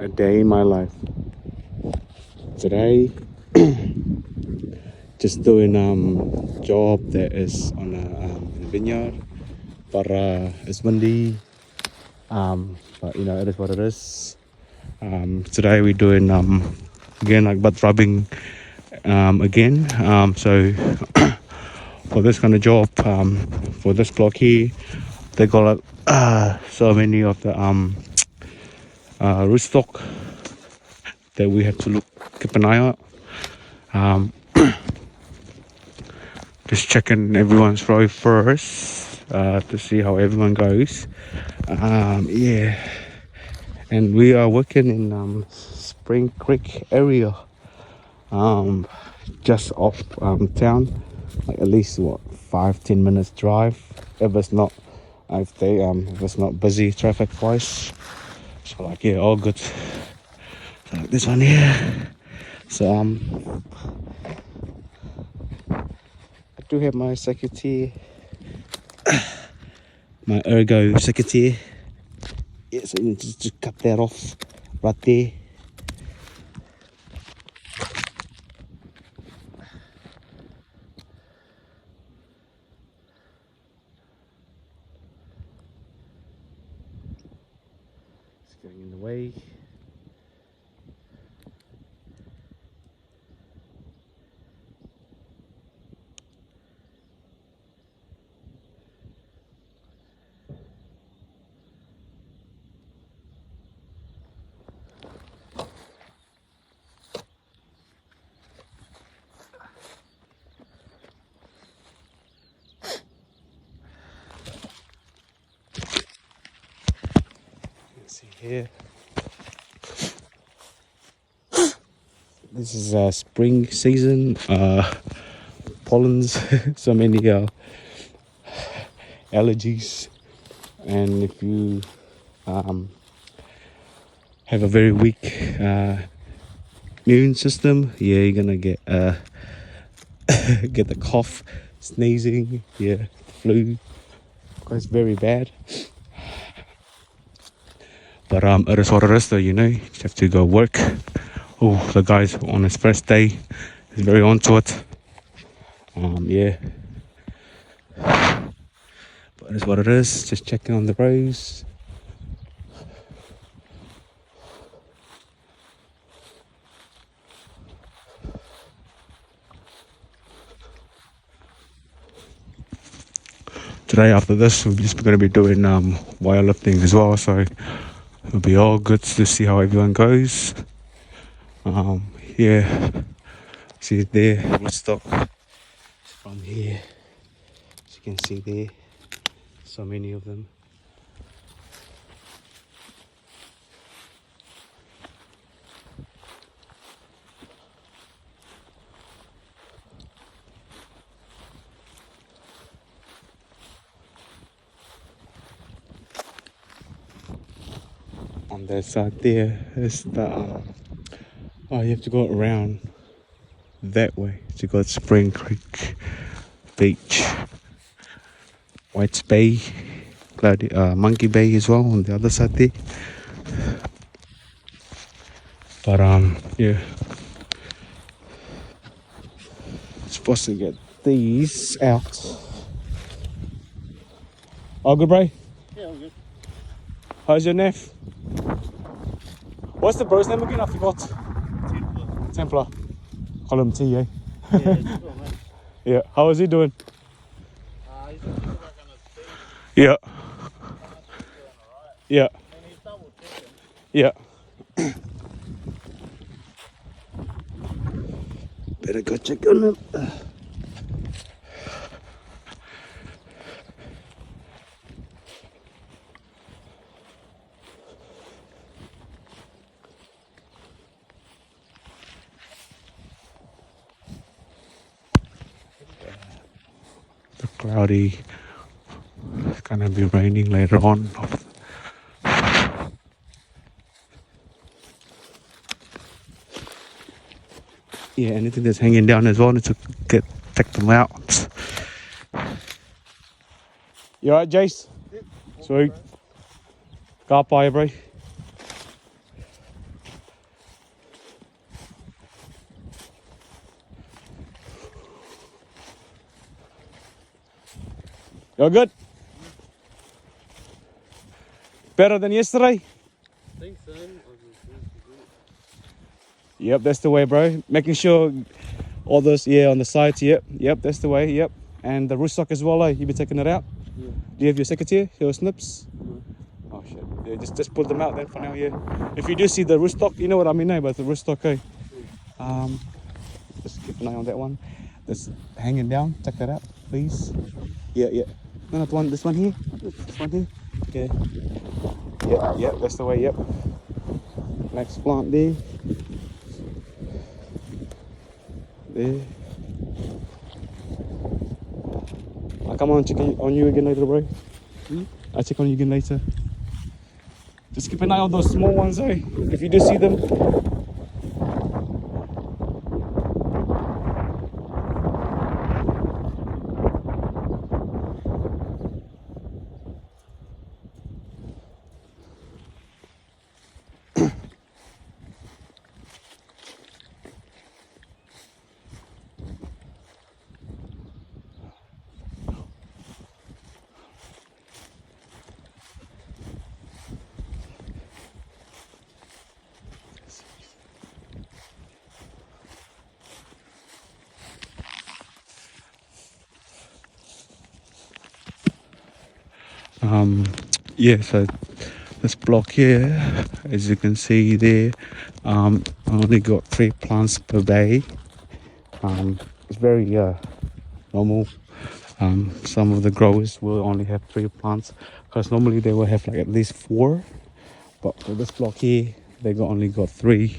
A day in my life. Today, just doing job that is on a vineyard, but it's windy. But you know, it is what it is. Today we're doing again like budrubbing again. So for this kind of job, for this block here, they got so many of the rootstock that we have to keep an eye out. Just checking everyone's row first to see how everyone goes. Yeah, and we are working in Spring Creek area, just off town, like at least 5-10 minutes drive if it's not if it's not busy traffic wise. So like, yeah, all good. So like this one here. So I do have my secretary, my ergo secretary. Yeah, so you just cut that off right there. It's going in the way. See here, this is spring season, pollens, so many allergies, and if you have a very weak immune system, yeah, you're gonna get get the cough, sneezing, yeah, flu, it's very bad. But it is what it is though, you know, you have to go work. Oh, the guy's on his first day, he's very onto it. Yeah. But it is what it is, just checking on the rows. Today after this, we're just going to be doing wire lifting as well, so it'll be all good to see how everyone goes. Yeah, see there, woodstock from here, as you can see there, so many of them. On that side there is the oh, you have to go around that way to go to Spring Creek Beach, White's Bay, Cloudy, Monkey Bay as well on the other side there. But yeah, supposed to get these out. All good, bro? Yeah, all good. How's your neph? What's the bro's name again? I forgot. Templar. Call him T, eh? Yeah, it's cool, mate. Yeah. How is he doing? He's looking like on his feet. Yeah. He's doing alright. Yeah. And he's double checking. Yeah. Better go check on him. The cloudy. It's gonna be raining later on. Yeah, anything that's hanging down as well, need to check them out. You alright, Jace? Yep. Sweet. Got by, bro. You're good? Better than yesterday? I think so. Yep, that's the way, bro. Making sure all those, yeah, on the sides, yep, that's the way, yep. And the rootstock as well, you be taking it out? Yeah. Do you have your secateurs, your snips? No. Oh shit, yeah, just pull them out then for now, yeah. If you do see the rootstock, you know what I mean, but the rootstock, just keep an eye on that one. That's hanging down, check that out, please. Yeah. No, not one, this one here, this one here, yeah, that's the way, yep. Next plant there. There. I'll come on, check on you again later, bro. I'll check on you again later. Just keep an eye on those small ones, eh? If you do see them. Yeah, so this block here, as you can see there, I only got 3 plants per day. It's very normal. Some of the growers will only have 3 plants because normally they will have like at least 4, but for this block here they only got 3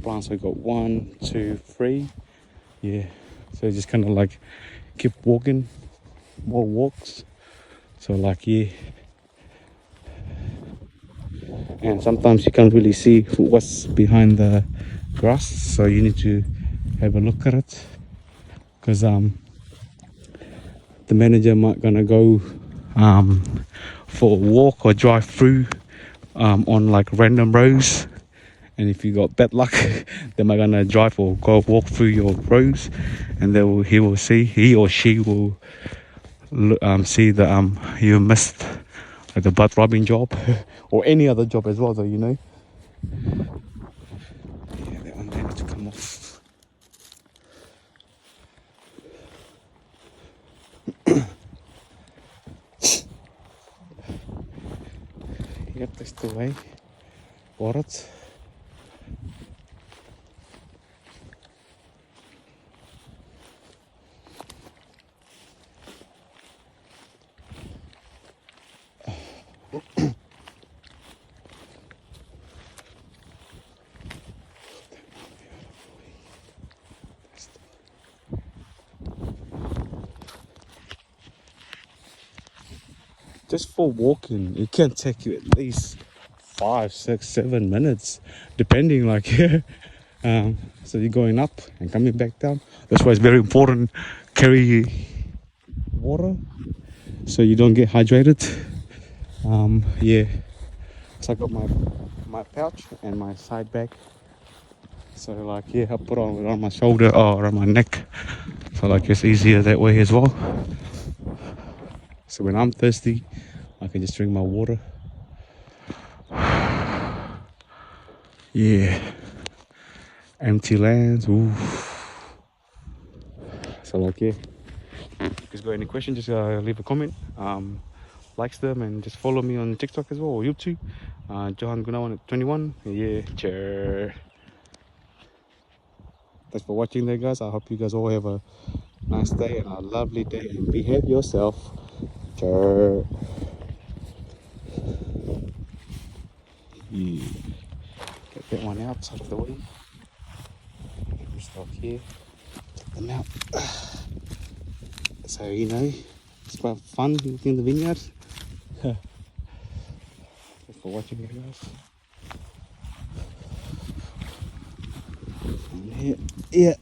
plants. We got 1, 2, 3, yeah, so just kind of like keep walking, more walks, so like yeah. And sometimes you can't really see what's behind the grass, so you need to have a look at it, because the manager might gonna go for a walk or drive through on like random roads, and if you got bad luck they might gonna drive or go walk through your roads, and he or she will see that you missed like the butt rubbing job or any other job as well, though, you know. Yeah, that one needs to come off. Yep, that's the way. Got it. Just for walking, it can take you at least 5, 6, 7 minutes, depending. Like, so you're going up and coming back down. That's why it's very important carry water so you don't get hydrated. Yeah. So I got my pouch and my side bag. So like yeah, I put on my shoulder or around my neck. So like it's easier that way as well. So when I'm thirsty, I can just drink my water. Yeah. Empty lands. Ooh. So like yeah. If you guys got any questions, just leave a comment. Likes them and just follow me on TikTok as well or YouTube. Johan Gunawan at 21. Yeah, cheer. Thanks for watching there, guys. I hope you guys all have a nice day and a lovely day and behave yourself. Cheer. Yeah. Get that one out of the way. Stop here. Check them out. So you know, it's quite fun looking in the vineyard. Thanks for watching, guys. Yeah.